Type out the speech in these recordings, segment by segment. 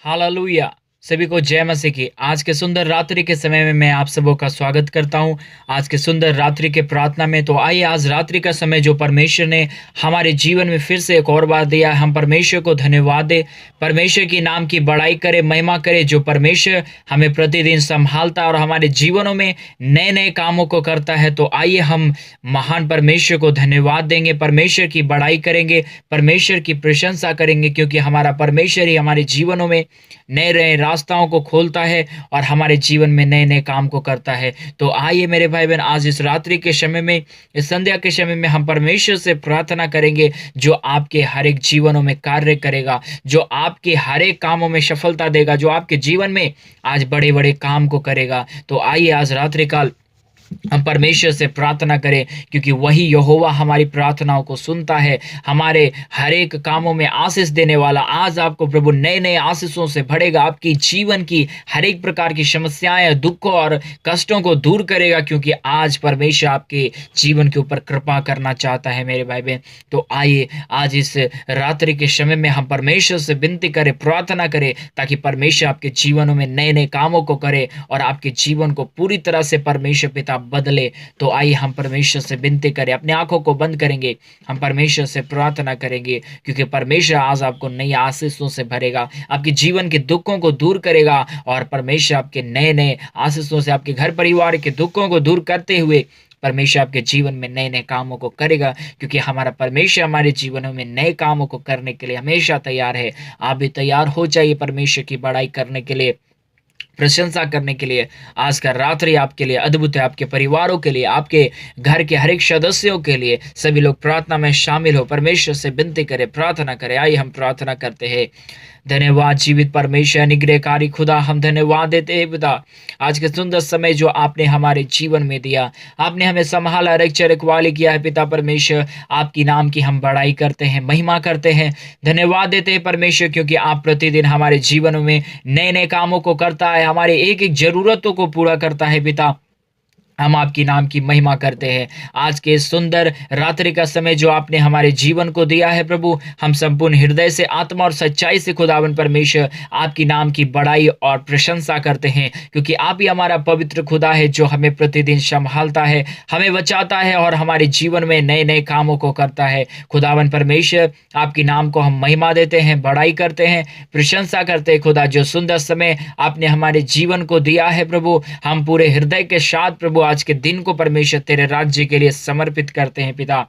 Hallelujah. सभी को जय मसीह की। आज के सुंदर रात्रि के समय में मैं आप सबों का स्वागत करता हूं। आज के सुंदर रात्रि के प्रार्थना में तो आइए आज रात्रि का समय जो परमेश्वर ने हमारे जीवन में फिर से एक और बार दिया है, हम परमेश्वर को धन्यवाद दे, परमेश्वर की नाम की बड़ाई करे, महिमा करे। जो परमेश्वर हमें प्रतिदिन संभालता है और हमारे जीवनों में नए नए कामों को करता है। तो आइए हम महान परमेश्वर को धन्यवाद देंगे, परमेश्वर की बड़ाई करेंगे, परमेश्वर की प्रशंसा करेंगे, क्योंकि हमारा परमेश्वर ही हमारे जीवनों में नए नए रास्ताओं को खोलता है और हमारे जीवन में नए नए काम को करता है। तो आइए मेरे भाई बहन, आज इस रात्रि के समय में, इस संध्या के समय में हम परमेश्वर से प्रार्थना करेंगे जो आपके हर एक जीवनों में कार्य करेगा, जो आपके हर एक कामों में सफलता देगा, जो आपके जीवन में आज बड़े बड़े काम को करेगा। तो आइए आज रात्रि काल हम परमेश्वर से प्रार्थना करें, क्योंकि वही यहोवा हमारी प्रार्थनाओं को सुनता है, हमारे हर एक कामों में आशीष देने वाला। आज आपको प्रभु नए नए आशीषों से भरेगा, आपकी जीवन की हर एक प्रकार की समस्याएं, दुखों और कष्टों को दूर करेगा, क्योंकि आज परमेश्वर आपके जीवन के ऊपर कृपा करना चाहता है मेरे भाई बहन। तो आइए आज इस रात्रि के समय में हम परमेश्वर से विनती करें, प्रार्थना करें, ताकि परमेश्वर आपके जीवनों में नए नए कामों को करे और आपके जीवन को पूरी तरह से परमेश्वर पिता बदले। तो आइए हम परमेश्वर से विनती करें, अपनी आंखों को बंद करेंगे, हम परमेश्वर से प्रार्थना करेंगे, क्योंकि परमेश्वर आज आपको नई आशीषों से भरेगा, आपके जीवन के दुखों को दूर करेगा और परमेश्वर आपके नए नए आशीषों से आपके घर परिवार के दुखों को दूर करते हुए परमेश्वर आपके जीवन में नए नए कामों को करेगा, क्योंकि हमारा परमेश्वर हमारे जीवनों में नए कामों को करने के लिए हमेशा तैयार है। आप भी तैयार हो जाइए परमेश्वर की बड़ाई करने के लिए, प्रशंसा करने के लिए। आज का रात्रि आपके लिए अद्भुत है, आपके परिवारों के लिए, आपके घर के हर एक सदस्यों के लिए। सभी लोग प्रार्थना में शामिल हो, परमेश्वर से विनती करें, प्रार्थना करें। आइए हम प्रार्थना करते हैं। धन्यवाद जीवित परमेश्वर, अनुग्रहकारी खुदा, हम धन्यवाद देते हैं पिता, आज के सुंदर समय जो आपने हमारे जीवन में दिया, आपने हमें संभाला, रक्षा रखवाली किया है पिता परमेश्वर। आपकी नाम की हम बड़ाई करते हैं, महिमा करते हैं, धन्यवाद देते हैं परमेश्वर, क्योंकि आप प्रतिदिन हमारे जीवन में नए नए कामों को करता है, हमारे एक एक जरूरतों को पूरा करता है पिता। हम आपकी नाम की महिमा करते हैं। आज के सुंदर रात्रि का समय जो आपने हमारे जीवन को दिया है प्रभु, हम संपूर्ण हृदय से, आत्मा और सच्चाई से खुदावन परमेश्वर आपकी नाम की बड़ाई और प्रशंसा करते हैं, क्योंकि आप ही हमारा पवित्र खुदा है जो हमें प्रतिदिन संभालता है, हमें बचाता है और हमारे जीवन में नए नए कामों को करता है। खुदावन परमेश्वर आपकी नाम को हम महिमा देते हैं, बड़ाई करते हैं, प्रशंसा करते हैं खुदा। जो सुंदर समय आपने हमारे जीवन को दिया है प्रभु, हम पूरे हृदय के साथ प्रभु आज के दिन को परमेश्वर तेरे राज्य के लिए समर्पित करते हैं पिता।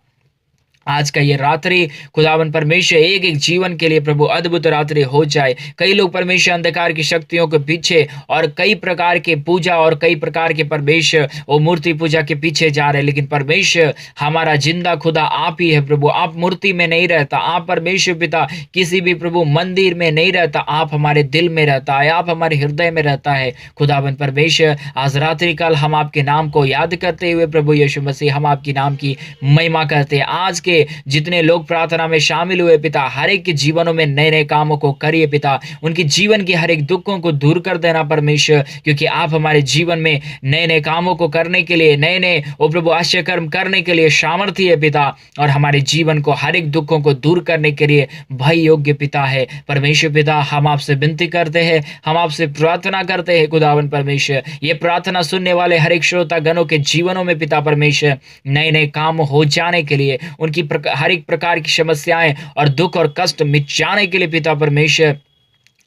आज का ये रात्रि खुदावन परमेश्वर एक एक जीवन के लिए प्रभु अद्भुत रात्रि हो जाए। कई लोग परमेश्वर अंधकार की शक्तियों के पीछे और कई प्रकार के पूजा और कई प्रकार के परमेश्वर और मूर्ति पूजा के पीछे जा रहे हैं, लेकिन परमेश्वर हमारा जिंदा खुदा आप ही है प्रभु। आप मूर्ति में नहीं रहता, आप परमेश्वर पिता किसी भी प्रभु मंदिर में नहीं रहता, आप हमारे दिल में रहता है, आप हमारे हृदय में रहता है खुदावन परमेश्वर। आज रात्रि काल हम आपके नाम को याद करते हुए प्रभु यीशु मसीह हम आपकी नाम की महिमा करते हैं। आज के जितने लोग प्रार्थना में शामिल हुए पिता, हर एक के जीवनों में नए नए कामों को करिए पिता, उनके जीवन की हर एक दुखों को दूर कर देना परमेश्वर, क्योंकि आप हमारे जीवन में नए नए कामों को करने के लिए, नए नए ओ प्रभु आश्चर्य कर्म करने के लिए सामर्थ्य है पिता, और हमारे जीवन को हर एक दुखों को दूर करने के लिए भय योग्य पिता है परमेश्वर पिता। हम आपसे विनती करते हैं, हम आपसे प्रार्थना करते हैं खुदावन परमेश्वर, ये प्रार्थना सुनने वाले हर एक श्रोता गणों के जीवनों में पिता परमेश्वर नए नए काम हो जाने के लिए, उनकी हर एक प्रकार की समस्याएं और दुख और कष्ट मिट जाने के लिए पिता परमेश्वर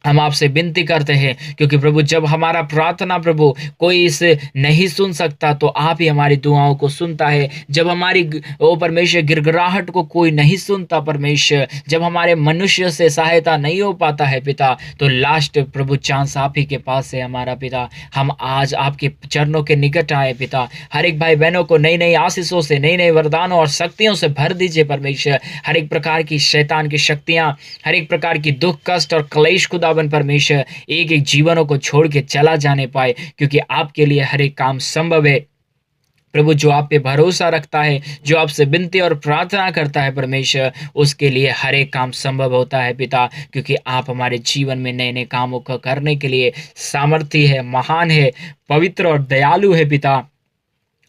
हम आपसे विनती करते हैं। क्योंकि प्रभु जब हमारा प्रार्थना प्रभु कोई इसे नहीं सुन सकता, तो आप ही हमारी दुआओं को सुनता है। जब हमारी ओ परमेश्वर गिड़गिड़ाहट को कोई नहीं सुनता परमेश्वर, जब हमारे मनुष्य से सहायता नहीं हो पाता है पिता, तो लास्ट प्रभु चांस आप ही के पास है हमारा पिता। हम आज आपके चरणों के निकट आए पिता, हर एक भाई बहनों को नई नई आशीषों से, नई नई वरदानों और शक्तियों से भर दीजिए परमेश्वर। हर एक प्रकार की शैतान की शक्तियां, हर एक प्रकार की दुख कष्ट और क्लेश खुदावन परमेश्वर एक एक जीवनों को छोड़ के चला जाने पाए, क्योंकि आपके लिए हर एक काम संभव है प्रभु। जो आप पे भरोसा रखता है, जो आपसे विनती और प्रार्थना करता है परमेश्वर, उसके लिए हर एक काम संभव होता है पिता, क्योंकि आप हमारे जीवन में नए नए कामों को करने के लिए सामर्थ्य है, महान है, पवित्र और दयालु है पिता।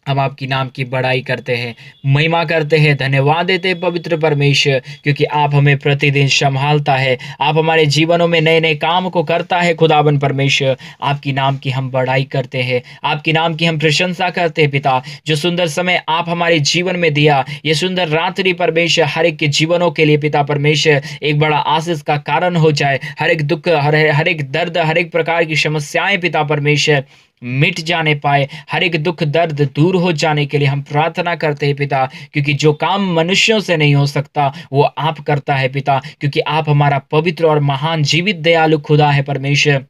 हम आपकी नाम की बड़ाई करते हैं, महिमा करते हैं, धन्यवाद देते हैं पवित्र परमेश्वर, क्योंकि आप हमें प्रतिदिन संभालता है, आप हमारे जीवनों में नए-नए काम को करता है खुदावन परमेश्वर। आपकी नाम की हम बड़ाई करते हैं, आपकी नाम की हम प्रशंसा करते हैं पिता। जो सुंदर समय आप हमारे जीवन में दिया, ये सुंदर रात्रि परमेश्वर हर एक के जीवनों के लिए पिता परमेश्वर एक बड़ा आशीष का कारण हो जाए। हर एक दुःख, हर एक दर्द, हर एक प्रकार की समस्याएँ पिता परमेश्वर मिट जाने पाए, हर एक दुख दर्द दूर हो जाने के लिए हम प्रार्थना करते हैं पिता, क्योंकि जो काम मनुष्यों से नहीं हो सकता वो आप करता है पिता, क्योंकि आप हमारा पवित्र और महान जीवित दयालु खुदा है परमेश्वर।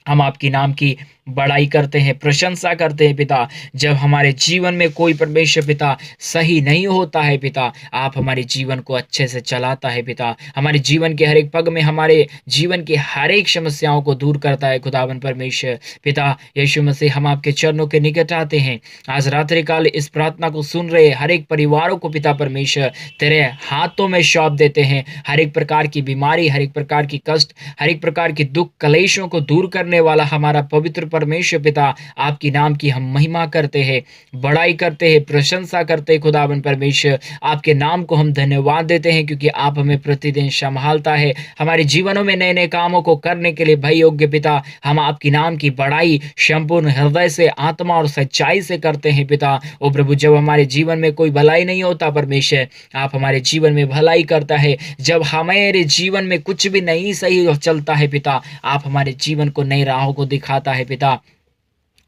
हम आपकी नाम की बड़ाई करते हैं, प्रशंसा करते हैं पिता। जब हमारे जीवन में कोई परमेश्वर पिता सही नहीं होता है पिता, आप हमारे जीवन को अच्छे से चलाता है पिता। हमारे जीवन के हर एक पग में हमारे जीवन की हर एक समस्याओं को दूर करता है खुदावन परमेश्वर। पिता यीशु मसीह, हम आपके चरणों के निकट आते हैं। आज रात्रि काल इस प्रार्थना को सुन रहे हर एक परिवारों को पिता परमेश्वर तेरे हाथों में सौंप देते हैं। हर एक प्रकार की बीमारी, हर एक प्रकार की कष्ट, हर एक प्रकार की दुख कलेशों को दूर करने वाला हमारा पवित्र परमेश्वर पिता, आपकी नाम की हम महिमा करते हैं, बड़ाई करते हैं, प्रशंसा करते हैं खुदावन परमेश्वर। आपके नाम को हम धन्यवाद देते हैं, क्योंकि आप हमें प्रतिदिन संभालता है। हमारे जीवनों में नए नए कामों को करने के लिए भय योग्य पिता, हम आपकी नाम की बड़ाई संपूर्ण हृदय से, आत्मा और सच्चाई से करते हैं पिता। ओ प्रभु, जब हमारे जीवन में कोई भलाई नहीं होता परमेश्वर, आप हमारे जीवन में भलाई करता है। जब हमारे जीवन में कुछ भी नहीं सही चलता है पिता, आप हमारे जीवन को नई राहों को दिखाता है पिता।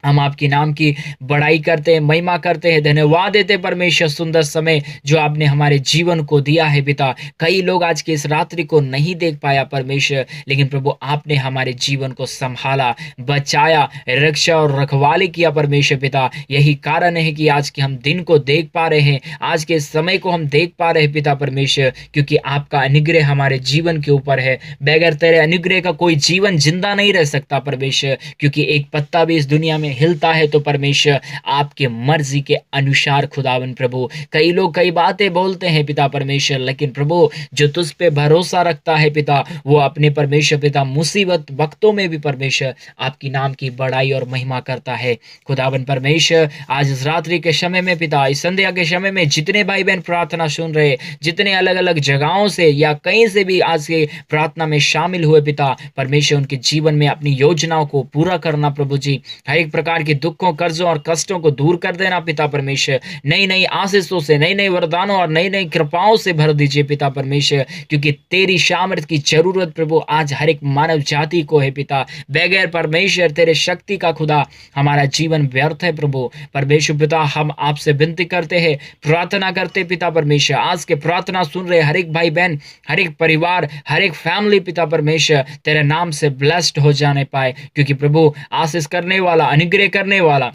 हम आपकी नाम की बड़ाई करते हैं, महिमा करते हैं, धन्यवाद देते हैं परमेश्वर, सुंदर समय जो आपने हमारे जीवन को दिया है पिता। कई लोग आज की इस रात्रि को नहीं देख पाया परमेश्वर, लेकिन प्रभु आपने हमारे जीवन को संभाला, बचाया, रक्षा और रखवाली किया परमेश्वर पिता। यही कारण है कि आज के हम दिन को देख पा रहे हैं, आज के समय को हम देख पा रहे हैं पिता परमेश्वर, क्योंकि आपका अनुग्रह हमारे जीवन के ऊपर है। बगैर तेरे अनुग्रह का कोई जीवन जिंदा नहीं रह सकता परमेश्वर, क्योंकि एक पत्ता भी इस दुनिया में हिलता है तो परमेश्वर आपके मर्जी के अनुसार खुदावन प्रभु। कई लोग कई बातें बोलते हैं पिता परमेश्वर, लेकिन प्रभु जो तुझ पे भरोसा रखता है पिता, वो अपने परमेश्वर पिता मुसीबत वक्तों में भी परमेश्वर आपकी नाम की बड़ाई और महिमा करता है खुदावन परमेश्वर। आज इस रात्रि के समय में पिता, इस संध्या के समय में जितने भाई बहन प्रार्थना सुन रहे, जितने अलग अलग जगहों से या कहीं से भी आज के प्रार्थना में शामिल हुए पिता परमेश्वर, उनके जीवन में अपनी योजनाओं को पूरा करना प्रभु जी। हर एक प्रकार के दुखों, कर्जों और कष्टों को दूर कर देना पिता परमेश्वर। नई नई आशीषों से, नई नई वरदानों और नई नई कृपाओं से भर दीजिए पिता परमेश्वर, क्योंकि तेरी सामर्थ की जरूरत प्रभु आज हर एक मानव जाति को है पिता। बगैर परमेश्वर तेरे शक्ति का खुदा हमारा जीवन व्यर्थ है प्रभु परमेश्वर पिता। हम आपसे विनती करते हैं, प्रार्थना करते पिता परमेश्वर, आज के प्रार्थना सुन रहे हर एक भाई बहन, हर एक परिवार, हर एक फैमिली पिता परमेश्वर तेरे नाम से ब्लेस्ड हो जाने पाए, क्योंकि प्रभु आशीष करने वाला, अनुग्रह करने वाला,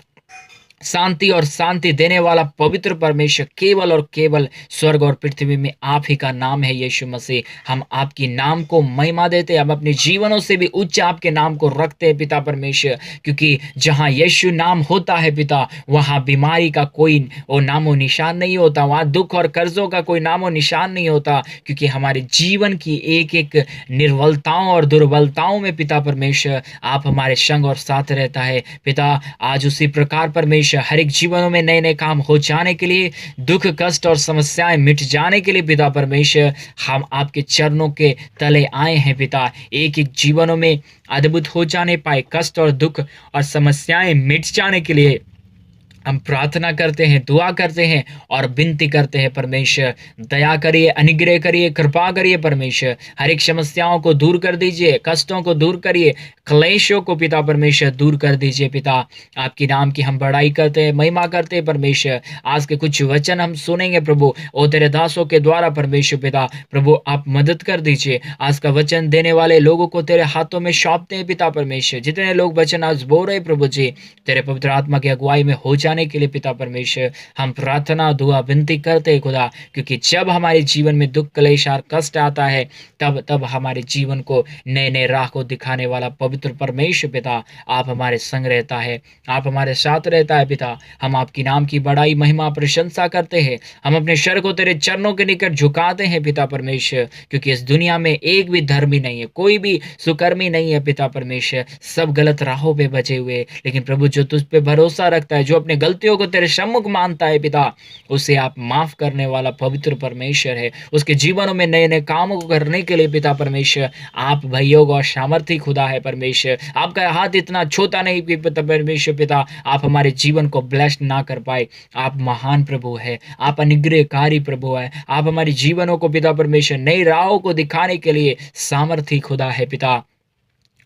शांति और शांति देने वाला पवित्र परमेश्वर केवल और केवल स्वर्ग और पृथ्वी में आप ही का नाम है यीशु मसीह। हम आपकी नाम को महिमा देते हैं, हम अपने जीवनों से भी उच्च आपके नाम को रखते हैं पिता परमेश्वर, क्योंकि जहाँ यीशु नाम होता है पिता, वहाँ बीमारी का कोई वो नामो निशान नहीं होता, वहाँ दुख और कर्जों का कोई नामो निशान नहीं होता, क्योंकि हमारे जीवन की एक एक निर्बलताओं और दुर्बलताओं में पिता परमेश्वर आप हमारे संग और साथ रहता है पिता। आज उसी प्रकार परमेश्वर हर एक जीवनों में नए नए काम हो जाने के लिए, दुख कष्ट और समस्याएं मिट जाने के लिए पिता परमेश्वर हम आपके चरणों के तले आए हैं पिता। एक एक जीवनों में अद्भुत हो जाने पाए, कष्ट और दुख और समस्याएं मिट जाने के लिए हम प्रार्थना करते हैं, दुआ करते हैं और विनती करते हैं परमेश्वर, दया करिए, अनुग्रह करिए, कृपा करिए परमेश्वर। हर एक समस्याओं को दूर कर दीजिए, कष्टों को दूर करिए, क्लेशों को पिता परमेश्वर दूर कर दीजिए पिता। आपकी नाम की हम बड़ाई करते हैं, महिमा करते हैं परमेश्वर। आज के कुछ वचन हम सुनेंगे प्रभु, ओ तेरे दासों के द्वारा परमेश्वर पिता, प्रभु आप मदद कर दीजिए। आज का वचन देने वाले लोगों को तेरे हाथों में सौंपते हैं पिता परमेश्वर। जितने लोग वचन आज बोल रहे प्रभु जी, तेरे पवित्र आत्मा की अगुवाई में हो जाने के लिए पिता परमेश्वर हम प्रार्थना, दुआ, विनती करते हैं खुदा, क्योंकि जब हमारे जीवन में दुख, क्लेश और कष्ट आता है, तब हमारे जीवन को नए नए राह को दिखाने वाला पवित्र परमेश्वर पिता आप हमारे संग रहता है, आप हमारे साथ रहता है पिता। हम आपकी नाम की बड़ाई, महिमा, प्रशंसा करते हैं। हम अपने सर को तेरे चरणों के निकट झुकाते हैं पिता परमेश्वर, क्योंकि इस दुनिया में एक भी धर्मी नहीं है, कोई भी सुकर्मी नहीं है पिता परमेश्वर। सब गलत राहों पे बचे हुए, लेकिन प्रभु जो तुझ पे भरोसा रखता है, जो अपने गलतियों को तेरे सम्मुख मानता है पिता, उसे आप माफ़ करने वाला पवित्र परमेश्वर है। उसके जीवनों में नए-नए कामों को करने के लिए पिता परमेश्वर आप भयोग और सामर्थी खुदा है परमेश्वर। आपका हाथ इतना छोटा नहीं कि पिता परमेश्वर पिता आप हमारे जीवन को ब्लेस्ड ना कर पाए। आप महान प्रभु है, आप अनुग्रहकारी प्रभु है, आप हमारे जीवनों को पिता परमेश्वर नई राहों को दिखाने के लिए सामर्थी खुदा है पिता।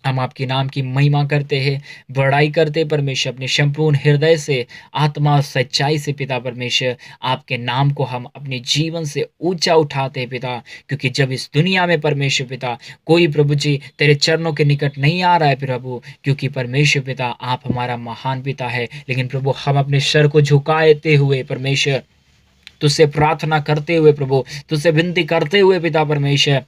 हम आपके नाम की महिमा करते हैं, बड़ाई करते हैं परमेश्वर, अपने संपूर्ण हृदय से, आत्मा और सच्चाई से पिता परमेश्वर। आपके नाम को हम अपने जीवन से ऊंचा उठाते हैं पिता, क्योंकि जब इस दुनिया में परमेश्वर पिता कोई प्रभु जी तेरे चरणों के निकट नहीं आ रहा है प्रभु, क्योंकि परमेश्वर पिता आप हमारा महान पिता है, लेकिन प्रभु हम अपने सर को झुकाते हुए परमेश्वर तुझसे प्रार्थना करते हुए प्रभु, तुझसे विनती करते हुए पिता परमेश्वर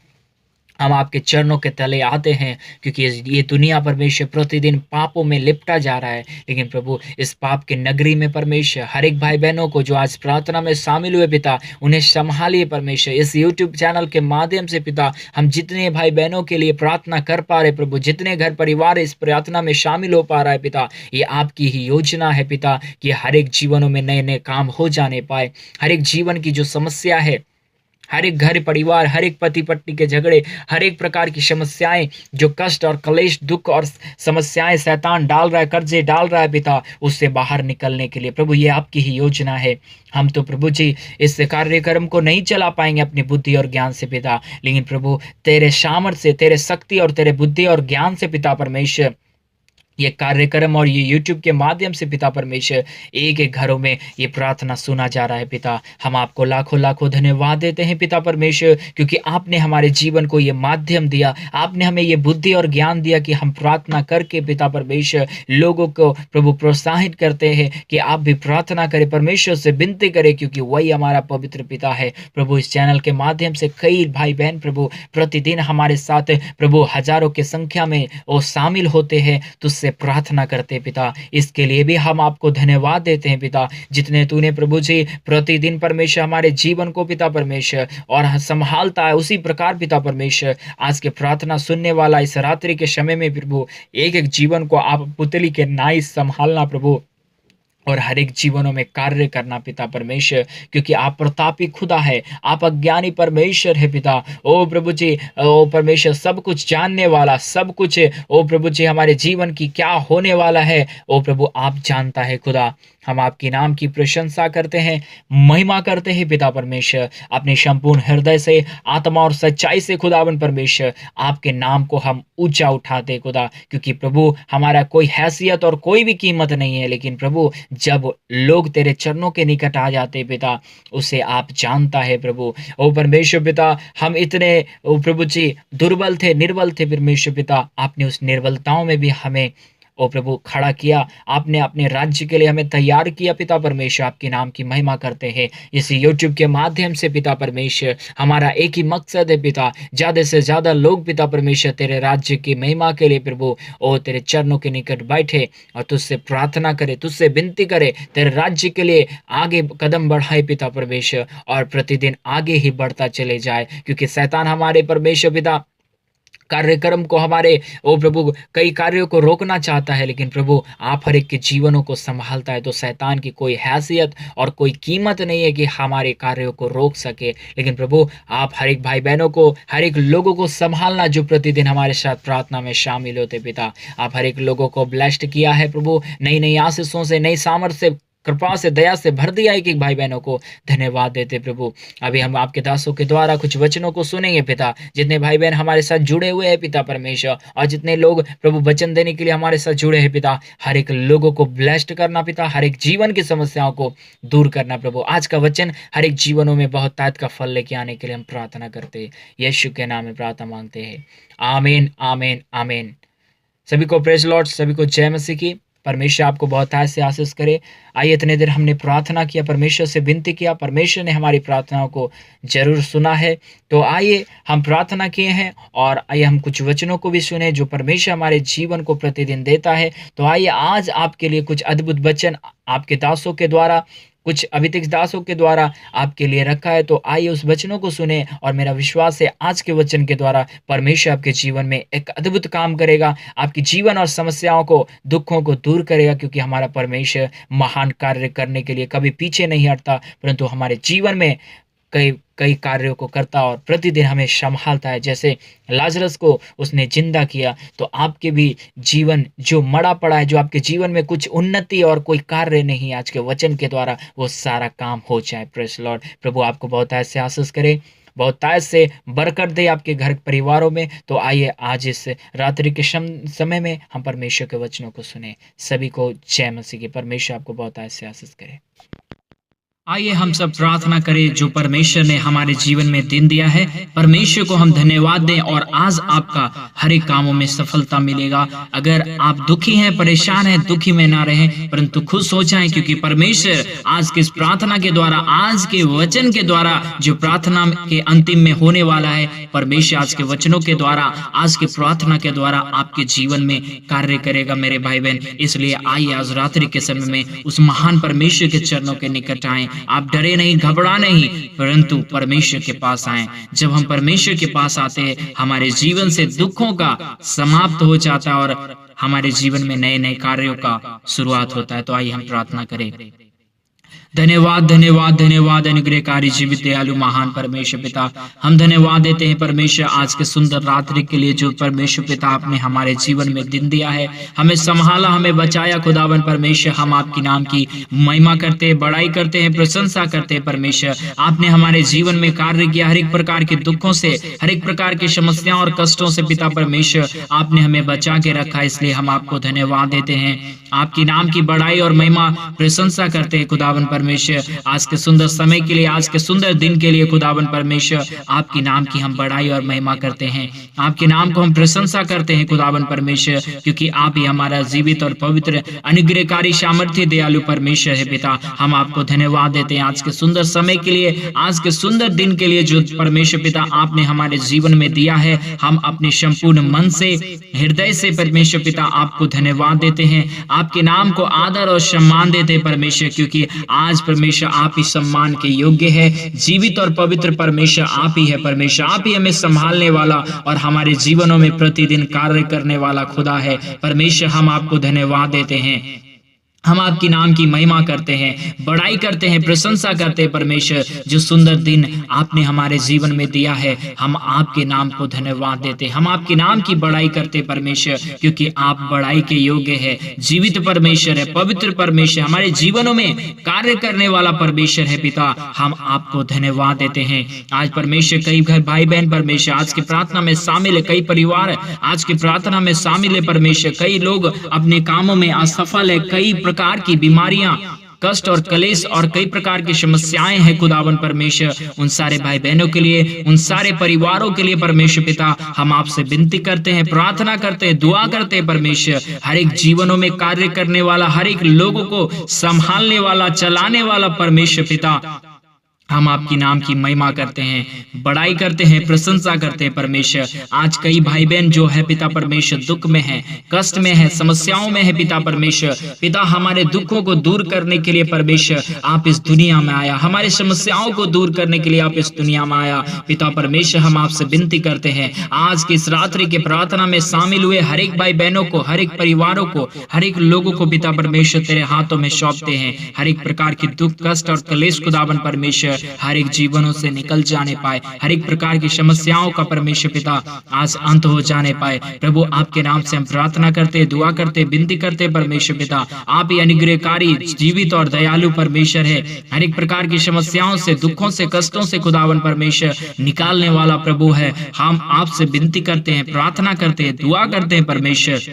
हम आपके चरणों के तले आते हैं, क्योंकि ये दुनिया परमेश्वर प्रतिदिन पापों में लिपटा जा रहा है। लेकिन प्रभु इस पाप के नगरी में परमेश्वर हर एक भाई बहनों को जो आज प्रार्थना में शामिल हुए पिता, उन्हें संभालिए परमेश्वर। इस यूट्यूब चैनल के माध्यम से पिता हम जितने भाई बहनों के लिए प्रार्थना कर पा रहे प्रभु, जितने घर परिवार इस प्रार्थना में शामिल हो पा रहा है पिता, ये आपकी ही योजना है पिता कि हर एक जीवनों में नए नए काम हो जाने पाए। हर एक जीवन की जो समस्या है, हर एक घर परिवार, हर एक पति पत्नी के झगड़े, हर एक प्रकार की समस्याएं, जो कष्ट और क्लेश दुख और समस्याएं शैतान डाल रहा है, कर्जे डाल रहा है पिता, उससे बाहर निकलने के लिए प्रभु ये आपकी ही योजना है। हम तो प्रभु जी इस कार्यक्रम को नहीं चला पाएंगे अपनी बुद्धि और ज्ञान से पिता, लेकिन प्रभु तेरे सामर्थ्य से, तेरे शक्ति और तेरे बुद्धि और ज्ञान से पिता परमेश्वर ये कार्यक्रम और ये यूट्यूब के माध्यम से पिता परमेश्वर एक एक घरों में ये प्रार्थना सुना जा रहा है पिता। हम आपको लाखों लाखों धन्यवाद देते हैं पिता परमेश्वर, क्योंकि आपने हमारे जीवन को ये माध्यम दिया, आपने हमें ये बुद्धि और ज्ञान दिया कि हम प्रार्थना करके पिता परमेश्वर लोगों को प्रभु प्रोत्साहित करते हैं कि आप भी प्रार्थना करें, परमेश्वर से विनती करें, क्योंकि वही हमारा पवित्र पिता है। प्रभु इस चैनल के माध्यम से कई भाई बहन प्रभु प्रतिदिन हमारे साथ प्रभु हजारों की संख्या में वो शामिल होते हैं, तो से प्रार्थना करते पिता। इसके लिए भी हम आपको धन्यवाद देते हैं पिता, जितने तूने प्रभु जी प्रतिदिन परमेश्वर हमारे जीवन को पिता परमेश्वर और संभालता है, उसी प्रकार पिता परमेश्वर आज के प्रार्थना सुनने वाला इस रात्रि के समय में प्रभु एक एक जीवन को आप पुतली के नाई संभालना प्रभु, और हर एक जीवनों में कार्य करना पिता परमेश्वर, क्योंकि आप प्रतापी खुदा है, आप अज्ञानी परमेश्वर है पिता। ओ प्रभु जी, ओ परमेश्वर सब कुछ जानने वाला, सब कुछ ओ प्रभु जी हमारे जीवन की क्या होने वाला है ओ प्रभु आप जानता है खुदा। हम आपके नाम की प्रशंसा करते हैं, महिमा करते हैं पिता परमेश्वर, अपने संपूर्ण हृदय से, आत्मा और सच्चाई से खुदावन परमेश्वर आपके नाम को हम ऊंचा उठाते खुदा, क्योंकि प्रभु हमारा कोई हैसियत और कोई भी कीमत नहीं है, लेकिन प्रभु जब लोग तेरे चरणों के निकट आ जाते पिता, उसे आप जानता है प्रभु। ओ परमेश्वर पिता हम इतने ओ प्रभु जी दुर्बल थे, निर्बल थे परमेश्वर पिता, आपने उस निर्बलताओं में भी हमें ओ प्रभु खड़ा किया, आपने अपने राज्य के लिए हमें तैयार किया पिता परमेश्वर। आपके नाम की महिमा करते हैं इस यूट्यूब के माध्यम से पिता परमेश्वर। हमारा एक ही मकसद है पिता, ज़्यादा से ज़्यादा लोग पिता परमेश्वर तेरे राज्य की महिमा के लिए प्रभु ओ तेरे चरणों के निकट बैठे और तुझसे प्रार्थना करे, तुझसे विनती करे, तेरे राज्य के लिए आगे कदम बढ़ाए पिता परमेश्वर, और प्रतिदिन आगे ही बढ़ता चले जाए, क्योंकि शैतान हमारे परमेश्वर पिता कार्यक्रम को, हमारे ओ प्रभु कई कार्यों को रोकना चाहता है, लेकिन प्रभु आप हर एक के जीवनों को संभालता है, तो शैतान की कोई हैसियत और कोई कीमत नहीं है कि हमारे कार्यों को रोक सके। लेकिन प्रभु आप हर एक भाई बहनों को, हर एक लोगों को संभालना जो प्रतिदिन हमारे साथ प्रार्थना में शामिल होते पिता। आप हर एक लोगों को ब्लेस्ड किया है प्रभु, नई नई आशीषों से, नई सामर्थ्य से, कृपा से, दया से भर दिया एक एक भाई बहनों को धन्यवाद देते प्रभु। अभी हम आपके दासों के द्वारा कुछ वचनों को सुनेंगे पिता, जितने भाई बहन हमारे साथ जुड़े हुए हैं पिता परमेश्वर, और जितने लोग प्रभु वचन देने के लिए हमारे साथ जुड़े हैं पिता, हर एक लोगों को ब्लेस्ड करना पिता, हर एक जीवन की समस्याओं को दूर करना प्रभु। आज का वचन हर एक जीवनों में बहुत ताकत का फल लेके आने के लिए हम प्रार्थना करते हैं, यीशु के नाम में प्रार्थना मांगते हैं, आमीन आमीन आमीन। सभी को प्रेज लॉर्ड, सभी को जय मसीह की। परमेश्वर आपको बहुत से आशीष करे। आइए, इतने देर हमने प्रार्थना किया, परमेश्वर से विनती किया, परमेश्वर ने हमारी प्रार्थनाओं को जरूर सुना है। तो आइए हम प्रार्थना किए हैं, और आइए हम कुछ वचनों को भी सुने जो परमेश्वर हमारे जीवन को प्रतिदिन देता है। तो आइए आज आपके लिए कुछ अद्भुत वचन आपके दासों के द्वारा कुछ अभी तक दासों के द्वारा आपके लिए रखा है। तो आइए उस वचनों को सुने और मेरा विश्वास है आज के वचन के द्वारा परमेश्वर आपके जीवन में एक अद्भुत काम करेगा, आपके जीवन और समस्याओं को, दुखों को दूर करेगा, क्योंकि हमारा परमेश्वर महान कार्य करने के लिए कभी पीछे नहीं हटता, परंतु हमारे जीवन में कई कई कार्यों को करता और प्रतिदिन हमें संभालता है। जैसे लाजरस को उसने जिंदा किया, तो आपके भी जीवन जो मरा पड़ा है, जो आपके जीवन में कुछ उन्नति और कोई कार्य नहीं, आज के वचन के द्वारा वो सारा काम हो जाए। Praise Lord. प्रभु आपको बहुतायत से आशीष करे, बहुतायत से बरकत दे आपके घर परिवारों में। तो आइए आज इस रात्रि के समय में हम परमेश्वर के वचनों को सुने। सभी को जय मसीह की। परमेश्वर आपको बहुतायत से आशीष करे। आइए हम सब प्रार्थना करें। जो परमेश्वर ने हमारे जीवन में दिन दिया है, परमेश्वर को हम धन्यवाद दें और आज आपका हर एक कामों में सफलता मिलेगा। अगर आप दुखी हैं, परेशान हैं, दुखी में ना रहें, परंतु खुश हो जाएं, क्योंकि परमेश्वर आज के इस प्रार्थना के द्वारा, आज के वचन के द्वारा, जो प्रार्थना के अंतिम में होने वाला है, परमेश्वर आज के वचनों के द्वारा, आज के प्रार्थना के द्वारा आपके जीवन में कार्य करेगा मेरे भाई बहन। इसलिए आइए आज रात्रि के समय में उस महान परमेश्वर के चरणों के निकट आएं। आप डरे नहीं, घबरा नहीं, परंतु परमेश्वर के पास आएं। जब हम परमेश्वर के पास आते हैं, हमारे जीवन से दुखों का समाप्त हो जाता है और हमारे जीवन में नए नए कार्यों का शुरुआत होता है। तो आइए हम प्रार्थना करें। धन्यवाद धन्यवाद धन्यवाद अनुग्रहकारी जीवित दयालु महान परमेश्वर पिता, हम धन्यवाद देते हैं परमेश्वर आज के सुंदर रात्रि के लिए, जो परमेश्वर पिता आपने हमारे जीवन में दिन दिया है, हमें संभाला, हमें बचाया। खुदावन परमेश्वर, हम आपकी नाम की महिमा करते हैं, बड़ाई करते हैं, प्रशंसा करते हैं। परमेश्वर, आपने हमारे जीवन में कार्य किया, हर एक प्रकार के दुखों से, हर एक प्रकार की समस्याओं और कष्टों से पिता परमेश्वर आपने हमें बचा के रखा, इसलिए हम आपको धन्यवाद देते हैं। आपकी नाम की बड़ाई और महिमा प्रशंसा करते हैं खुदावन परमेश्वर। आज के सुंदर समय के लिए, आज के सुंदर दिन के लिए खुदावन परमेश्वर, आपकी नाम की हम बड़ाई और महिमा करते हैं, आपके नाम को हम प्रशंसा करते हैं खुदावन परमेश्वर, क्योंकि आप ही हमारा जीवित और पवित्र अनुग्रहकारी सामर्थ्य दयालु परमेश्वर है। पिता, हम आपको धन्यवाद देते हैं आज के सुंदर समय के लिए, आज के सुंदर दिन के लिए, जो परमेश्वर पिता आपने हमारे जीवन में दिया है। हम अपने संपूर्ण मन से, हृदय से परमेश्वर पिता आपको धन्यवाद देते हैं, आपके नाम को आदर और सम्मान देते हैं परमेश्वर, क्योंकि आज परमेश्वर आप ही सम्मान के योग्य है। जीवित और पवित्र परमेश्वर आप ही है। परमेश्वर, आप ही हमें संभालने वाला और हमारे जीवनों में प्रतिदिन कार्य करने वाला खुदा है। परमेश्वर, हम आपको धन्यवाद देते हैं, हम आपकी नाम की महिमा करते हैं, बड़ाई करते हैं, प्रशंसा करते हैं। परमेश्वर, जो सुंदर दिन आपने हमारे जीवन में दिया है, हम आपके नाम को धन्यवाद देते हैं, हम आपके नाम की बड़ाई करते हैं परमेश्वर, क्योंकि आप बड़ाई के योग्य है। जीवित परमेश्वर है, पवित्र परमेश्वर, हमारे जीवनों में कार्य करने वाला परमेश्वर है। पिता, हम आपको धन्यवाद देते हैं। आज परमेश्वर, कई घर भाई बहन परमेश्वर आज की प्रार्थना में शामिल है, कई परिवार आज की प्रार्थना में शामिल है परमेश्वर, कई लोग अपने कामों में असफल है, कई प्रकार की बीमारियां, कष्ट और कलेश और कई प्रकार की समस्याएं हैं खुदावन परमेश्वर। उन सारे भाई बहनों के लिए, उन सारे परिवारों के लिए परमेश्वर पिता, हम आपसे विनती करते हैं, प्रार्थना करते हैं, दुआ करते हैं परमेश्वर। हर एक जीवनों में कार्य करने वाला, हर एक लोगों को संभालने वाला, चलाने वाला परमेश्वर पिता, हम आपकी नाम की महिमा करते हैं, बड़ाई करते हैं, प्रशंसा करते हैं परमेश्वर। आज कई भाई बहन जो है पिता परमेश्वर दुख में है, कष्ट में है, समस्याओं में है पिता परमेश्वर। पिता, हमारे दुखों को दूर करने के लिए परमेश्वर आप इस दुनिया में आया, हमारी समस्याओं को दूर करने के लिए आप इस दुनिया में आया। पिता परमेश्वर, हम आपसे विनती करते हैं, आज की इस रात्रि के प्रार्थना में शामिल हुए हर एक भाई बहनों को, हर एक परिवारों को, हर एक लोगों को पिता परमेश्वर तेरे हाथों में सौंपते हैं। हर एक प्रकार की दुख, कष्ट और कलेश खुदावन परमेश्वर हर एक जीवनों से निकल जाने पाए, हर एक प्रकार की समस्याओं का परमेश्वर पिता आज अंत हो जाने पाए। प्रभु, आपके नाम से हम प्रार्थना करते, दुआ करते, विनती करते परमेश्वर पिता, आप ही अनुग्रहकारी, जीवित और दयालु परमेश्वर है। हर एक प्रकार की समस्याओं से, दुखों से, कष्टों से खुदावन परमेश्वर निकालने वाला प्रभु है। हम आपसे विनती करते हैं, प्रार्थना करते हैं, दुआ करते हैं परमेश्वर,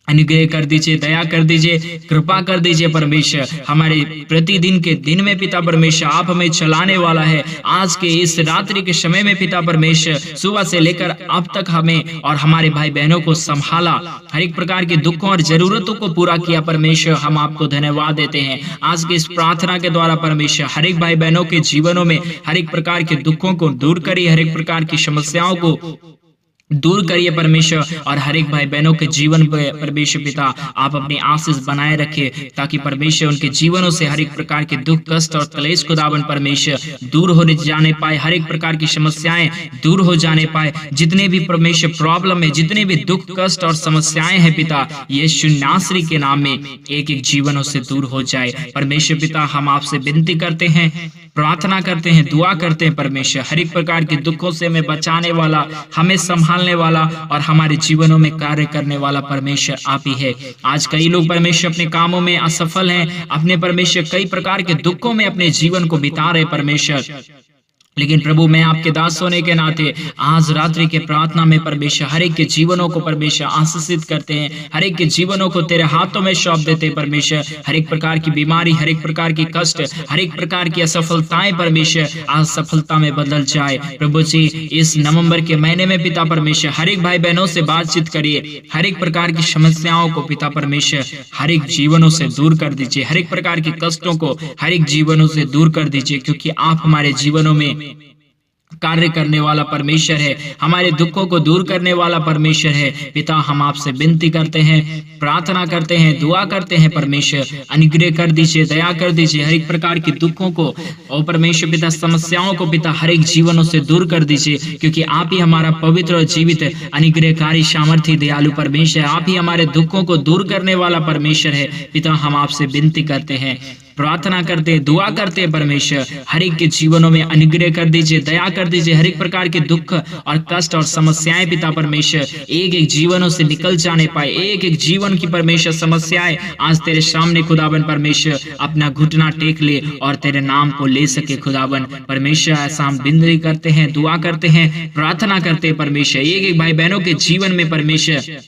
अनुग्रह कर दीजिए, दया कर दीजिए, कृपा कर दीजिए परमेश्वर। हमारे प्रतिदिन के दिन में पिता परमेश्वर आप हमें चलाने वाला है। आज के इस रात्रि के समय में पिता परमेश्वर सुबह से लेकर अब तक हमें और हमारे भाई बहनों को संभाला, हर एक प्रकार के दुखों और जरूरतों को पूरा किया परमेश्वर। हम आपको धन्यवाद देते हैं। आज के इस प्रार्थना के द्वारा परमेश्वर हर एक भाई बहनों के जीवनों में हर एक प्रकार के दुखों को दूर करिए, हर एक प्रकार की समस्याओं को दूर करिए परमेश्वर, और हर एक भाई बहनों के जीवन पे परमेश्वर पिता आप अपनी आशीष बनाए रखिए, ताकि परमेश्वर उनके जीवनों से हर एक प्रकार के दुख कष्ट और क्लेश खुदावन परमेश्वर दूर होने जाने पाए, हर एक प्रकार की समस्याएं दूर हो जाने पाए। जितने भी परमेश्वर प्रॉब्लम है, जितने भी दुख कष्ट और समस्याएं हैं पिता, यीशु नासरी के नाम में एक एक जीवनों से दूर हो जाए। परमेश्वर पिता हम आपसे विनती करते हैं, प्रार्थना करते हैं, दुआ करते हैं परमेश्वर, हर एक प्रकार के दुखों से हमें बचाने वाला, हमें संभालने वाला और हमारे जीवनों में कार्य करने वाला परमेश्वर आप ही है। आज कई लोग परमेश्वर अपने कामों में असफल हैं, अपने परमेश्वर कई प्रकार के दुखों में अपने जीवन को बिता रहे परमेश्वर, लेकिन प्रभु मैं आपके दास होने के नाते आज रात्रि के प्रार्थना में परमेश्वर हर एक के जीवनों को परमेश्वर आशीषित करते हैं, हर एक के जीवनों को तेरे हाथों में सौंप देते हैं परमेश्वर। हर एक प्रकार की बीमारी, हर एक प्रकार की कष्ट, हर एक प्रकार की असफलताएं परमेश्वर आज सफलता में बदल जाए। प्रभु जी इस नवंबर के महीने में पिता परमेश्वर हर एक भाई बहनों से बातचीत करिए, हर एक प्रकार की समस्याओं को पिता परमेश्वर हर एक जीवनों से दूर कर दीजिए, हर एक प्रकार के कष्टों को हर एक जीवनों से दूर कर दीजिए, क्योंकि आप हमारे जीवनों में कार्य करने वाला परमेश्वर है, हमारे दुखों को दूर करने वाला परमेश्वर है। पिता हम आपसे विनती करते हैं, प्रार्थना करते हैं, दुआ करते हैं परमेश्वर, अनुग्रह कर दीजिए, दया कर दीजिए, हर एक प्रकार के दुखों को और परमेश्वर पिता समस्याओं को पिता हर एक जीवनों से दूर कर दीजिए, क्योंकि आप ही हमारा पवित्र और जीवित अनुग्रहकारी सामर्थी दयालु परमेश्वर है, आप ही हमारे दुखों को दूर करने वाला परमेश्वर है। पिता हम आपसे विनती करते हैं, प्रार्थना करते, दुआ करते परमेश्वर, हर एक के जीवनों में अनुग्रह कर दीजिए, दया कर दीजिए, हर एक प्रकार के दुख और कष्ट और समस्याएं पिता परमेश्वर एक एक जीवनों से निकल जाने पाए, एक एक जीवन की परमेश्वर समस्याएं आज तेरे सामने खुदावन परमेश्वर अपना घुटना टेक ले और तेरे नाम को ले सके खुदावन परमेश्वर। ऐसा हम विनती करते हैं, दुआ करते हैं, प्रार्थना करते हैं परमेश्वर, एक एक भाई बहनों के जीवन में परमेश्वर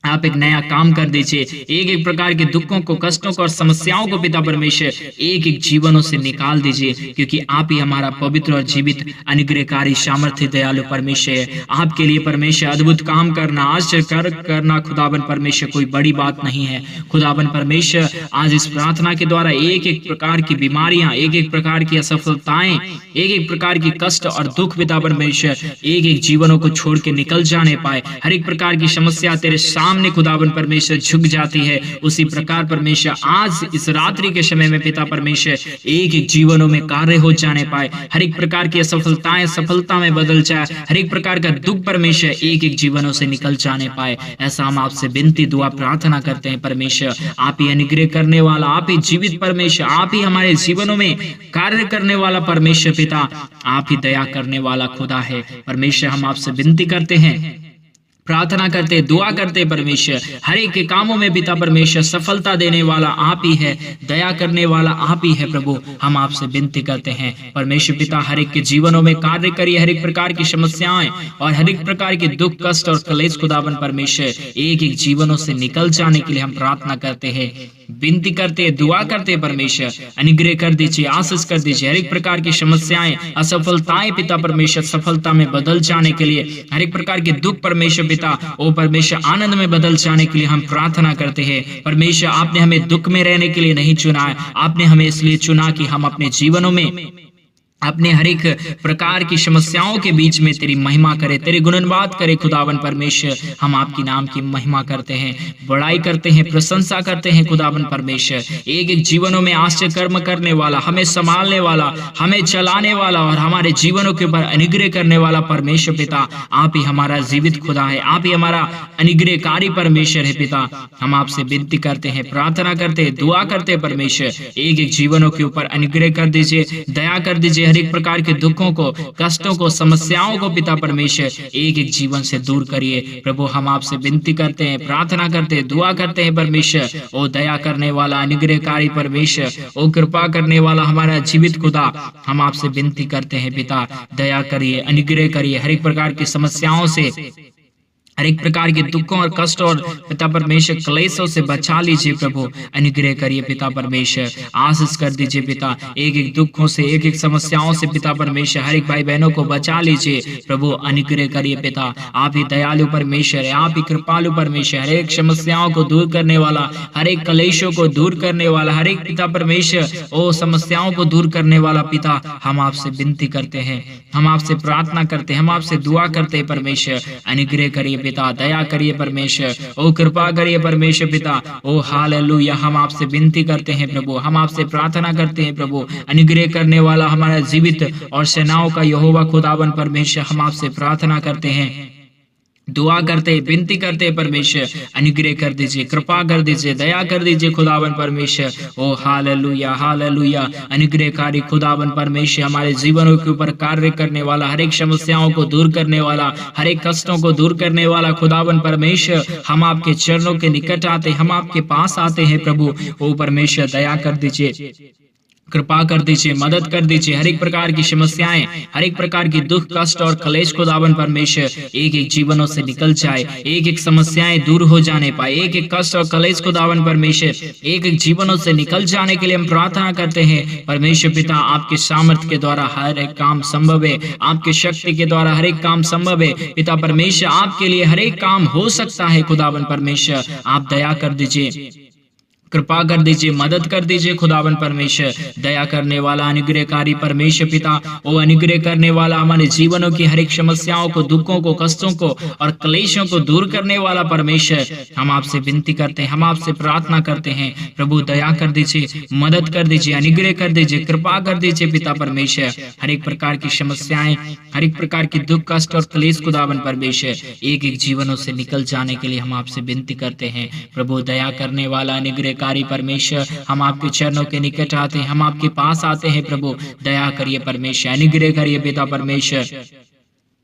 आप एक नया काम कर दीजिए, एक एक प्रकार के दुखों को, कष्टों को और समस्याओं को पिता परमेश्वर एक एक जीवनों से निकाल दीजिए, क्योंकि आप ही हमारा पवित्र और जीवित अनुग्रहकारी सामर्थ्य दयालु परमेश्वर है। आपके लिए परमेश्वर अद्भुत काम करना, आश्चर्य करना खुदावन परमेश्वर कोई बड़ी बात नहीं है। खुदावन परमेश्वर आज इस प्रार्थना के द्वारा एक एक प्रकार की बीमारियां, एक एक प्रकार की असफलताएं, एक एक प्रकार की कष्ट और दुख पिता परमेश्वर एक एक जीवनों को छोड़ के निकल जाने पाए, हर एक प्रकार की समस्या तेरे सामने खुदावन परमेश्वर झुक जाती है। उसी प्रकार परमेश्वर आज इस रात्रि के समय में पिता परमेश्वर एक एक जीवनों में कार्य हो जाने पाए, हर एक प्रकार की असफलताएं सफलता में बदल जाए, हर एक प्रकार का दुख परमेश्वर एक एक जीवनों से निकल जाने पाए। ऐसा हम आपसे विनती दुआ प्रार्थना करते हैं परमेश्वर, आप ही अनुग्रह करने वाला, आप ही जीवित परमेश्वर, आप ही हमारे जीवनों में कार्य करने वाला परमेश्वर पिता, आप ही दया करने वाला खुदा है परमेश्वर। हम आपसे विनती करते हैं, प्रार्थना करते, दुआ करते परमेश्वर, हर एक के कामों में पिता परमेश्वर सफलता देने वाला आप ही है, दया करने वाला आप ही है। प्रभु हम आपसे विनती करते हैं परमेश्वर पिता, हर एक के जीवनों में कार्य करिए, हर एक प्रकार की समस्याएं और हर एक प्रकार के दुख कष्ट और क्लेश खुदावन परमेश्वर एक एक जीवनों से निकल जाने के लिए हम प्रार्थना करते हैं, विनती करते, दुआ करते परमेश्वर, अनुग्रह कर दीजिए, आशीष कर दीजिए, हर एक प्रकार की समस्याएं असफलताएं पिता परमेश्वर सफलता में बदल जाने के लिए, हर एक प्रकार के दुख परमेश्वर ओ परमेश्वर आनंद में बदल जाने के लिए हम प्रार्थना करते हैं परमेश्वर। आपने हमें दुख में रहने के लिए नहीं चुना है, आपने हमें इसलिए चुना कि हम अपने जीवनों में अपने हर एक प्रकार की समस्याओं के बीच में तेरी महिमा करे, तेरे गुणगान करे खुदावन परमेश्वर। हम आपकी नाम की महिमा करते हैं, बड़ाई करते हैं, प्रशंसा करते हैं खुदावन परमेश्वर। एक एक जीवनों में आश्चर्य कर्म करने वाला, हमें संभालने वाला, हमें चलाने वाला और हमारे जीवनों के ऊपर अनुग्रह करने वाला परमेश्वर पिता, आप ही हमारा जीवित खुदा है, आप ही हमारा अनुग्रहकारी परमेश्वर है पिता। हम आपसे विनती करते हैं, प्रार्थना करते हैं, दुआ करते हैं परमेश्वर, एक एक जीवनों के ऊपर अनुग्रह कर दीजिए, दया कर दीजिए, हर एक प्रकार के दुखों को, कष्टों को, समस्याओं को पिता परमेश्वर एक एक जीवन से दूर करिए। प्रभु हम आपसे विनती करते हैं, प्रार्थना करते हैं, दुआ करते हैं परमेश्वर, ओ दया करने वाला अनुग्रहकारी परमेश्वर, ओ कृपा करने वाला हमारा जीवित खुदा, हम आपसे विनती करते हैं पिता, दया करिए, अनुग्रह करिए, हर एक प्रकार की समस्याओं से हर एक प्रकार के दुखों और कष्ट और पिता परमेश्वर क्लेशों से बचा लीजिए प्रभु। अनुग्रह करिए पिता परमेश्वर, आशीष कर दीजिए पिता। एक एक दुखों से, एक एक समस्याओं से पिता परमेश्वर हर एक भाई बहनों को बचा लीजिए प्रभु। अनुग्रह करिए पिता। आप ही दयालु परमेश्वर है, आप ही कृपालु परमेश्वर, हर एक समस्याओं को दूर करने वाला, हर एक क्लेशों को दूर करने वाला, हर एक पिता परमेश्वर ओ समस्याओं को दूर करने वाला पिता, हम आपसे विनती करते हैं, हम आपसे प्रार्थना करते हैं, हम आपसे दुआ करते हैं परमेश्वर। अनुग्रह करिए पिता, दया करिए परमेश्वर, ओ कृपा करिए परमेश्वर पिता। ओ हालेलुया, हम आपसे विनती करते हैं प्रभु, हम आपसे प्रार्थना करते हैं प्रभु। अनुग्रह करने वाला हमारा जीवित और सेनाओं का यहोवा खुदावन परमेश्वर, हम आपसे प्रार्थना करते हैं, दुआ करते, विनती करते परमेश्वर। अनुग्रह कर दीजिए, कृपा कर दीजिए, दया कर दीजिए खुदावन परमेश्वर। ओ हालेलुया, हालेलुया। अनुग्रहकारी खुदावन परमेश्वर, हमारे जीवनों के ऊपर कार्य करने वाला, हर एक समस्याओं को दूर करने वाला, हर एक कष्टों को दूर करने वाला खुदावन परमेश्वर, हम आपके चरणों के निकट आते, हम आपके पास आते हैं प्रभु। ओ परमेश्वर, दया कर दीजिए, कृपा कर दीजिए, मदद कर दीजिए। हर एक प्रकार की समस्याएं, हर एक प्रकार की दुख कष्ट और क्लेश खुदावन परमेश्वर एक एक जीवनों से निकल जाए, एक एक समस्याएं दूर हो जाने पाए, एक एक कष्ट और क्लेश खुदावन परमेश्वर एक एक जीवनों से निकल जाने के लिए हम प्रार्थना करते हैं परमेश्वर पिता। आपके सामर्थ्य के द्वारा हर एक काम संभव है, आपके शक्ति के द्वारा हर एक काम संभव है पिता परमेश्वर। आपके लिए हर एक काम हो सकता है खुदावन परमेश्वर। आप दया कर दीजिए, कृपा कर दीजिए, मदद कर दीजिए खुदावन परमेश्वर। दया करने वाला अनुग्रहकारी परमेश्वर पिता, ओ अनुग्रह करने वाला, हमारे जीवनों की हर एक समस्याओं को, दुखों को, कष्टों को और क्लेशों को दूर करने वाला परमेश्वर, हम आपसे विनती करते हैं, हम आपसे प्रार्थना करते हैं प्रभु। दया कर दीजिए, मदद कर दीजिए, अनुग्रह कर दीजिए, कृपा कर दीजिए पिता परमेश्वर। हर एक प्रकार की समस्याएं, हर एक प्रकार की दुख कष्ट और क्लेश खुदावन परमेश्वर एक एक जीवनों से निकल जाने के लिए हम आपसे विनती करते हैं प्रभु। दया करने वाला अनुग्रह कारी परमेश्वर, हम आपके चरणों के निकट आते हैं, हम आपके पास आते हैं प्रभु। दया करिए परमेश्वर, अनुग्रह करिए पिता परमेश्वर,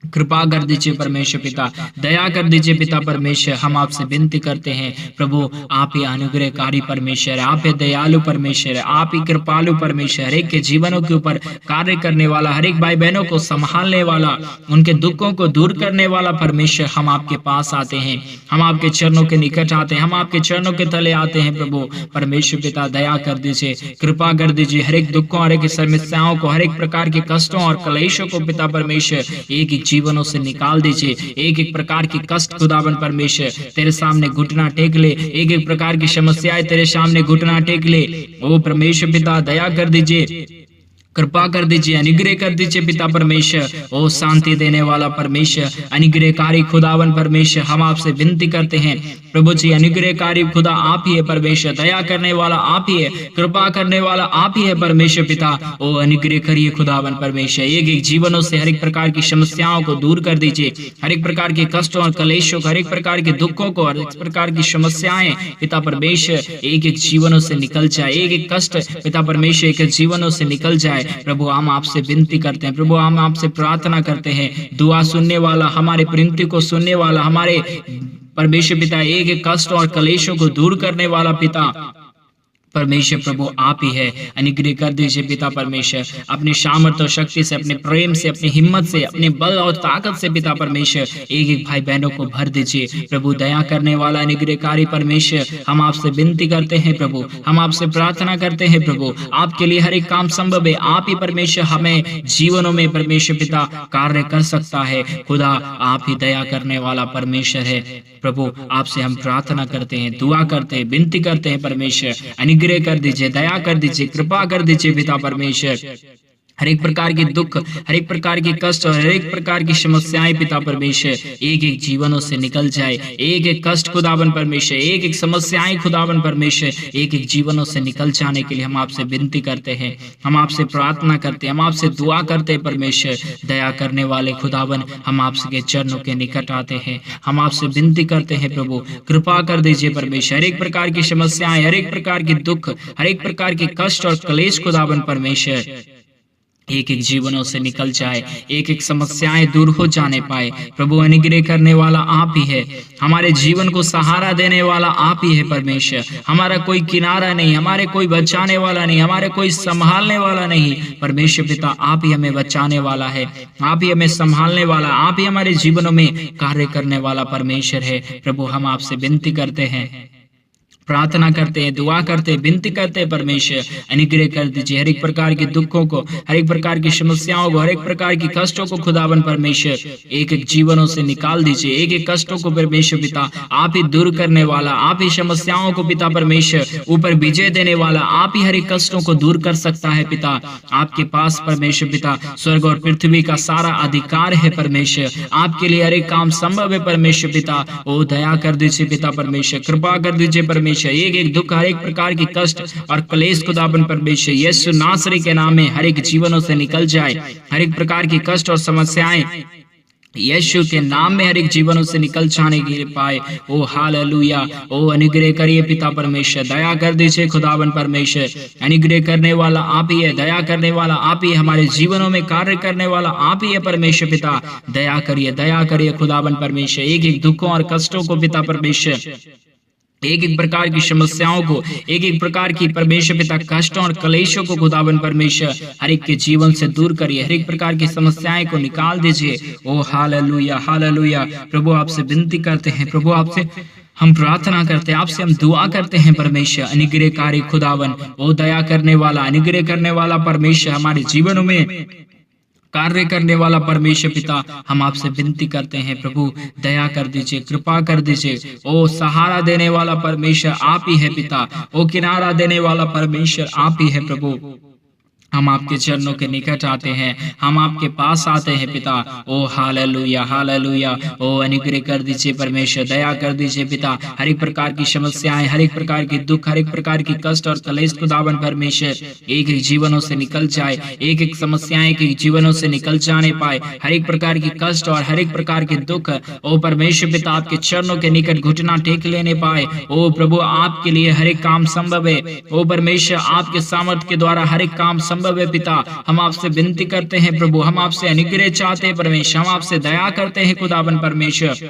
कृपा कर दीजिए परमेश्वर पिता, दया कर दीजिए पिता परमेश्वर। हम आपसे विनती करते हैं प्रभु, आप ही अनुग्रहकारी परमेश्वर, आप ही दयालु परमेश्वर, आप ही कृपालु परमेश्वर, हर एक के जीवनों के ऊपर कार्य करने वाला, हर एक भाई बहनों को संभालने वाला, उनके दुखों को दूर करने वाला परमेश्वर, हम आपके पास आते हैं, हम आपके चरणों के निकट आते हैं, हम आपके चरणों के तले आते हैं प्रभु। परमेश्वर पिता, दया कर दीजिए, कृपा कर दीजिए, हर एक दुखों, हर एक समस्याओं को, हर एक प्रकार के कष्टों और क्लेशों को पिता परमेश्वर एक एक जीवनों से निकाल दीजिए। एक एक प्रकार की कष्ट खुदावन परमेश्वर तेरे सामने घुटना टेक ले, एक एक प्रकार की समस्याएं तेरे सामने घुटना टेक ले। ओ परमेश्वर पिता, दया कर दीजिए, कृपा कर दीजिए, अनुग्रह कर दीजिए पिता परमेश्वर। ओ शांति देने वाला परमेश्वर, अनुग्रहकारी खुदावन परमेश्वर, हम आपसे विनती करते हैं प्रभु जी। अनुग्रहकारी खुदा आप ही है परमेश्वर, दया करने वाला आप ही है, कृपा करने वाला आप ही है परमेश्वर पिता। ओ अनुग्रह करिए खुदावन परमेश्वर, एक एक जीवनों से हर एक प्रकार की समस्याओं को दूर कर दीजिए, हर एक प्रकार के कष्टों और क्लेशों को, हर एक प्रकार के दुखों को, हर एक प्रकार की समस्याएं पिता परमेश्वर एक एक जीवनों से निकल जाए, एक एक कष्ट पिता परमेश्वर एक एक जीवनों से निकल जाए प्रभु। हम आपसे विनती करते हैं प्रभु, हम आपसे प्रार्थना करते हैं। दुआ सुनने वाला, हमारे विनती को सुनने वाला, हमारे परमेश्वर पिता एक एक कष्ट और क्लेशों को दूर करने वाला पिता परमेश्वर प्रभु आप ही है। अनुग्रह कर दीजिए पिता परमेश्वर, अपनी सामर्थ्य और शक्ति से, अपने प्रेम से, अपनी हिम्मत से, अपने बल और ताकत से पिता परमेश्वर एक एक भाई बहनों को भर दीजिए प्रभु। दया करने वाला अनुग्रहकारी परमेश्वर, हम आपसे विनती करते हैं प्रभु, हम आपसे प्रार्थना करते हैं प्रभु। आपके लिए हर एक काम संभव है, आप ही परमेश्वर हमें जीवनों में परमेश्वर पिता कार्य कर सकता है। खुदा आप ही दया करने वाला परमेश्वर है प्रभु। आपसे हम प्रार्थना करते हैं, दुआ करते हैं, विनती करते हैं परमेश्वर। अनुग्रह कर दीजिए, दया कर दीजिए, कृपा कर दीजिए पिता परमेश्वर। हर एक प्रकार के दुख, हर एक प्रकार के कष्ट और हर एक प्रकार की समस्याएं पिता परमेश्वर एक एक जीवनों से निकल जाए, एक एक कष्ट खुदावन परमेश्वर, एक एक समस्याएं खुदावन परमेश्वर एक एक जीवनों से निकल जाने के लिए हम आपसे विनती करते हैं, हम आपसे प्रार्थना करते हैं, हम आपसे दुआ करते हैं परमेश्वर। दया करने वाले खुदावन, हम आपके चरणों के निकट आते हैं, हम आपसे विनती करते हैं प्रभु, कृपा कर दीजिए परमेश्वर। हर एक प्रकार की समस्याएं, हर एक प्रकार के दुख, हर एक प्रकार के कष्ट और क्लेश खुदावन परमेश्वर एक एक जीवनों से निकल जाए, एक एक समस्याएं दूर हो जाने पाए। प्रभु अनुग्रह करने वाला आप ही है, हमारे जीवन को सहारा देने वाला आप ही है परमेश्वर। हमारा कोई किनारा नहीं, हमारे कोई बचाने वाला नहीं, हमारे कोई संभालने वाला नहीं। परमेश्वर पिता आप ही हमें बचाने वाला है, आप ही हमें संभालने वाला, आप ही हमारे जीवनों में कार्य करने वाला परमेश्वर है। प्रभु हम आपसे विनती करते हैं, प्रार्थना करते हैं, दुआ करते हैं, विनती करते हैं। परमेश्वर अनुग्रह कर दीजिए हर एक प्रकार के दुखों को, हर एक प्रकार की समस्याओं को, हर एक प्रकार की कष्टों को खुदावन परमेश्वर एक एक जीवनों से निकाल दीजिए। एक एक कष्टों को परमेश्वर पिता आप ही दूर करने वाला, आप ही समस्याओं को पिता परमेश्वर ऊपर विजय देने वाला, आप ही हर एक कष्टों को दूर कर सकता है पिता। आपके पास परमेश्वर पिता स्वर्ग और पृथ्वी का सारा अधिकार है परमेश्वर, आपके लिए हर एक काम संभव है परमेश्वर पिता। ओ दया कर दीजिए पिता परमेश्वर, कृपा कर दीजिए परमेश्वर। एक एक दुख, हर एक प्रकार की कष्ट और क्लेश खुदावन परमेश्वर यीशु नासरी के नाम में हर एक जीवनों से निकल जाए। हर एक प्रकार की कष्ट और समस्याएं यीशु के नाम में हर एक जीवनों से निकल जाने के लिए पाए। ओ हालेलुया, ओ अनुग्रह करिए पिता परमेश्वर, दया कर दीजिए खुदावन परमेश्वर। अनुग्रह करने वाला आप ही है, दया करने वाला आप ही, हमारे जीवनों में कार्य करने वाला आप ही है परमेश्वर पिता। दया करिए खुदावन परमेश्वर। एक एक दुखों और कष्टों को पिता परमेश्वर, एक एक प्रकार की समस्याओं को, एक एक प्रकार की परमेश्वर पिता कष्टों और क्लेशों को खुदावन परमेश्वर हर एक के जीवन से दूर करिए। हर एक प्रकार की समस्याएं को निकाल दीजिए। ओ हालेलुया, हालेलुया। प्रभु आपसे विनती करते हैं, प्रभु आपसे हम प्रार्थना करते हैं, आपसे हम दुआ करते हैं परमेश्वर। अनुग्रहकारी खुदावन, ओ दया करने वाला, अनुग्रह करने वाला परमेश्वर, हमारे जीवनों में कार्य करने वाला परमेश्वर पिता, हम आपसे विनती करते हैं प्रभु दया कर दीजिए, कृपा कर दीजिए। ओ सहारा देने वाला परमेश्वर आप ही है पिता, ओ किनारा देने वाला परमेश्वर आप ही है प्रभु। हम आपके चरणों के निकट आते हैं, हम आपके पास आते हैं पिता। ओ हालेलुया, हालेलुया। ओ अनुग्रह कर दीजिए परमेश्वर, दया कर दीजिए पिता। हर एक प्रकार की समस्याएं, हर एक प्रकार की दुख, हर एक प्रकार की कष्ट और क्लेश खुदावन परमेश्वर एक एक जीवनों से निकल जाए। एक एक समस्याएं एक एक जीवनों से निकल जाने पाए। हर एक प्रकार की कष्ट और हर एक प्रकार के दुख ओ परमेश्वर पिता आपके चरणों के निकट घुटना टेक लेने पाए। ओ प्रभु आपके लिए हर एक काम संभव है। ओ परमेश्वर आपके सामर्थ्य के द्वारा हर एक काम संभव है पिता। हम आपसे विनती करते हैं प्रभु, हम आपसे अनुग्रह चाहते हैं परमेश्वर, हम आपसे दया करते हैं खुदावन परमेश्वर।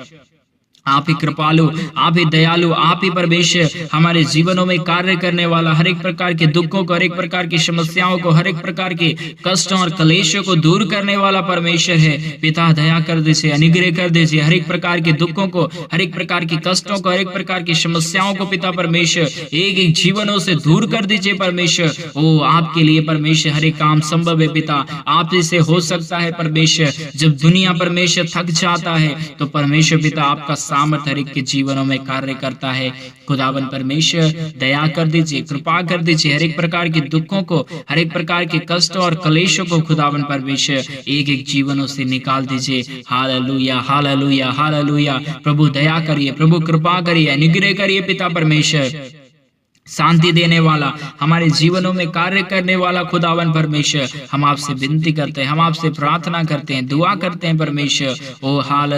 आप ही कृपालु, आप ही दयालु, आप ही परमेश्वर हमारे जीवनों में कार्य करने वाला, हर एक प्रकार के दुखों को, हर एक प्रकार की समस्याओं को, हर एक प्रकार के कष्टों और क्लेशों को दूर करने वाला परमेश्वर है पिता। दया कर दीजिए, अनुग्रह कर दीजिए। हर एक प्रकार के दुखों को, हर एक प्रकार की कष्टों को, हर एक प्रकार की समस्याओं को पिता परमेश्वर एक एक जीवनों से दूर कर दीजिए परमेश्वर। ओ आपके लिए परमेश्वर हर एक काम संभव है पिता। आप से हो सकता है परमेश्वर। जब दुनिया परमेश्वर थक जाता है तो परमेश्वर पिता आपका सामर्थ हर एक के जीवनों में कार्य करता है। खुदावन परमेश्वर दया कर दीजिए, कृपा कर दीजिए। हर एक प्रकार के दुखों को, हर एक प्रकार के कष्टों और क्लेशों को खुदावन परमेश्वर एक एक जीवनों से निकाल दीजिए। हालेलुया, हालेलुया, हालेलुया। प्रभु दया करिए, प्रभु कृपा करिए, अनुग्रह करिए पिता परमेश्वर। शांति देने वाला, हमारे जीवनों में कार्य करने वाला खुदावन परमेश्वर, हम आपसे विनती करते हैं, हम आपसे प्रार्थना करते हैं, दुआ करते हैं परमेश्वर। ओ हाल